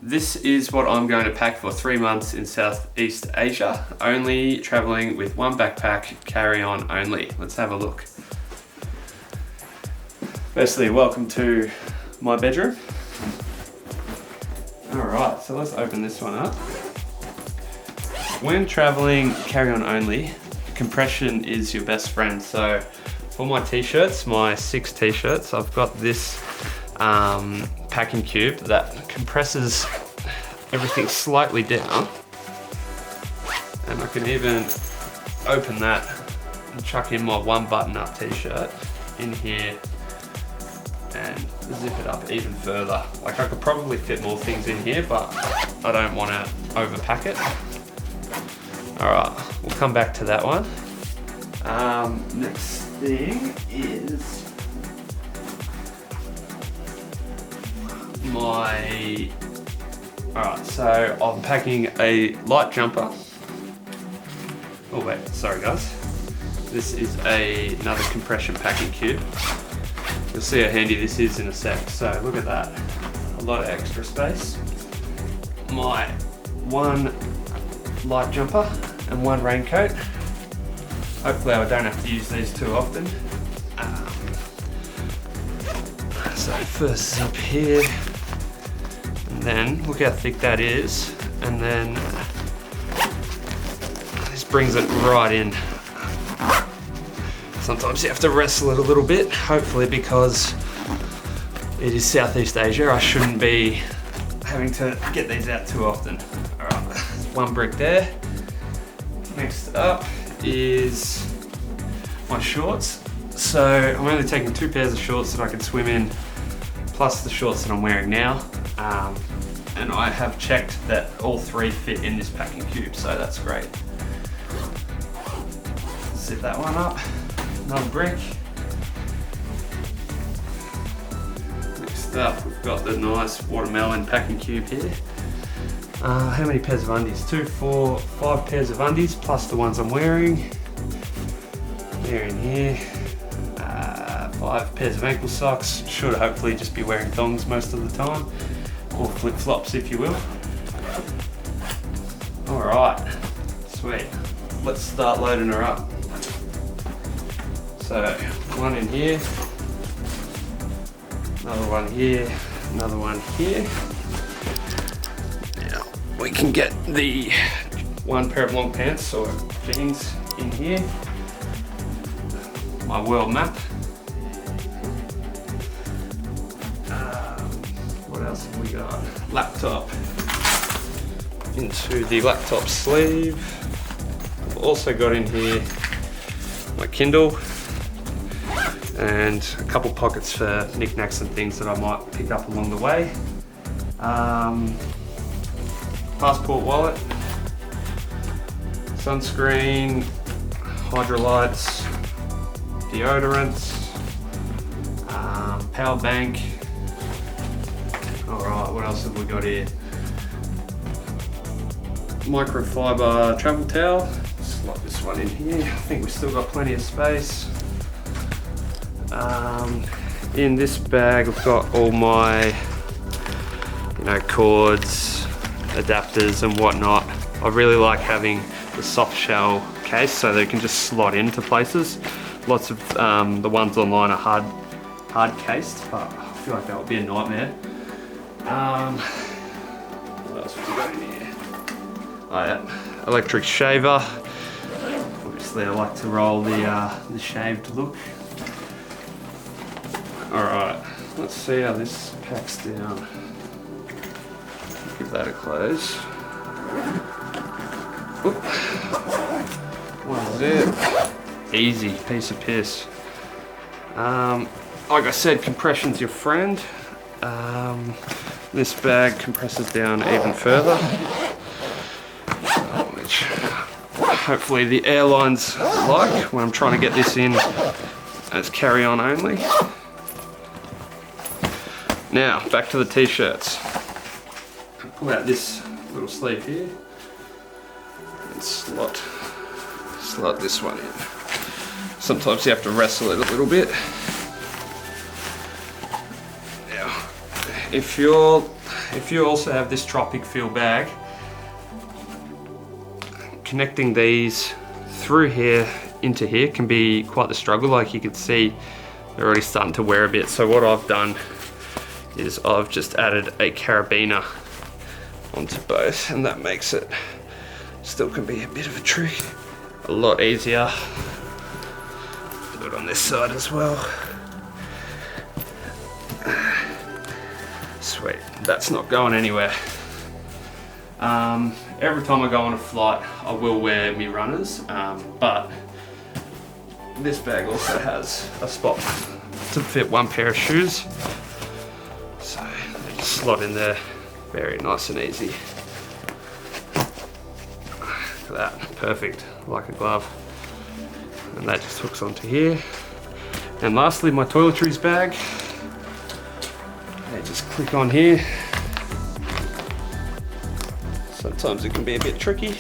This is what I'm going to pack for 3 months in Southeast Asia, only traveling with one backpack, carry on only. Let's have a look. Firstly, welcome to my bedroom. Alright, so let's open this one up. When traveling carry on only, compression is your best friend. So for my t-shirts, my 6 t-shirts, I've got this packing cube that compresses everything slightly down, and I can even open that and chuck in my 1 button-up t-shirt in here and zip it up even further. Like, I could probably fit more things in here, but I don't want to overpack it. Alright, we'll come back to that one. Next thing is my... Alright, so I'm packing a light jumper. Oh wait, sorry guys. This is another compression packing cube. You'll see how handy this is in a sec. So look at that, a lot of extra space. My 1 light jumper and 1 raincoat. Hopefully I don't have to use these too often. So first zip here, and then look how thick that is, and then this brings it right in. Sometimes you have to wrestle it a little bit, hopefully because it is Southeast Asia, I shouldn't be having to get these out too often. All right, 1 brick there. Next up is my shorts. So I'm only taking 2 pairs of shorts that I can swim in, plus the shorts that I'm wearing now. And I have checked that all 3 fit in this packing cube, so that's great. Zip that one up. Another brick. Next up, we've got the nice watermelon packing cube here. How many pairs of undies? 2, 4, 5 pairs of undies, plus the ones I'm wearing. They're in here. 5 pairs of ankle socks. Should hopefully just be wearing thongs most of the time, or flip-flops if you will. Alright, sweet. Let's start loading her up. So, 1 in here, another one here, another one here. Now, we can get the 1 pair of long pants or jeans in here. My world map. What else have we got? Laptop. Into the laptop sleeve. I've also got in here my Kindle and a couple pockets for knickknacks and things that I might pick up along the way. Passport wallet, sunscreen, hydrolytes, deodorants, power bank. Alright, what else have we got here? Microfiber travel towel. Slot this one in here. I think we've still got plenty of space. In this bag I've got all my cords, adapters and whatnot. I really like having the soft shell case so they can just slot into places. Lots of the ones online are hard cased, but I feel like that would be a nightmare. What else have we got in here? Oh yeah, electric shaver. Obviously I like to roll the shaved look. Alright, let's see how this packs down. Give that a close. Oop. One zip. Easy, piece of piss. Like I said, compression's your friend. This bag compresses down even further, which hopefully the airlines like when I'm trying to get this in as carry-on only. Now, back to the t-shirts. Pull out this little sleeve here and slot this one in. Sometimes you have to wrestle it a little bit. Now, if you're if you also have this tropic feel bag, connecting these through here into here can be quite the struggle. Like you can see, they're already starting to wear a bit. So what I've done is I've just added a carabiner onto both, and that makes it, still can be a bit of a trick, a lot easier. Do it on this side as well. Sweet, that's not going anywhere. Every time I go on a flight, I will wear my runners, but this bag also has a spot to fit one pair of shoes. So they just slot in there very nice and easy. Look at that, perfect, like a glove. And that just hooks onto here. And lastly, my toiletries bag. They just click on here. Sometimes it can be a bit tricky,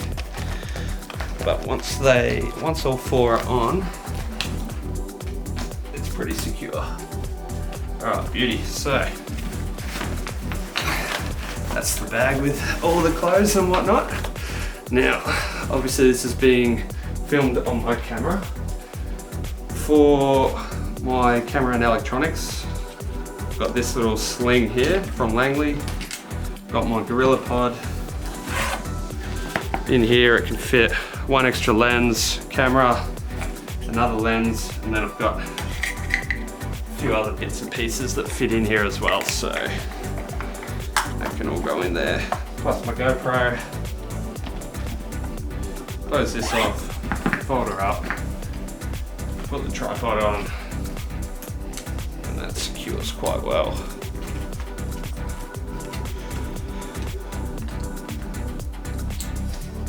but once all four are on, it's pretty secure. Alright, beauty. So that's the bag with all the clothes and whatnot. Now, obviously this is being filmed on my camera. For my camera and electronics, I've got this little Sling here from Langley. Got my Gorilla Pod. In here it can fit one extra lens, camera, another lens, and then I've got a few other bits and pieces that fit in here as well, so that can all go in there. Plus my GoPro. Close this off, fold her up, put the tripod on, and that secures quite well.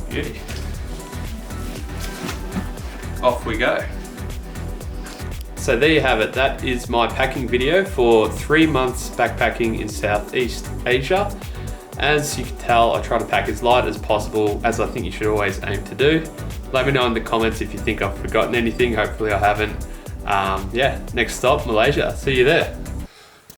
Beauty. Off we go. So there you have it. That is my packing video for 3 months backpacking in Southeast Asia. As you can tell, I try to pack as light as possible, as I think you should always aim to do. Let me know in the comments if you think I've forgotten anything. Hopefully I haven't. Yeah, next stop, Malaysia. See you there.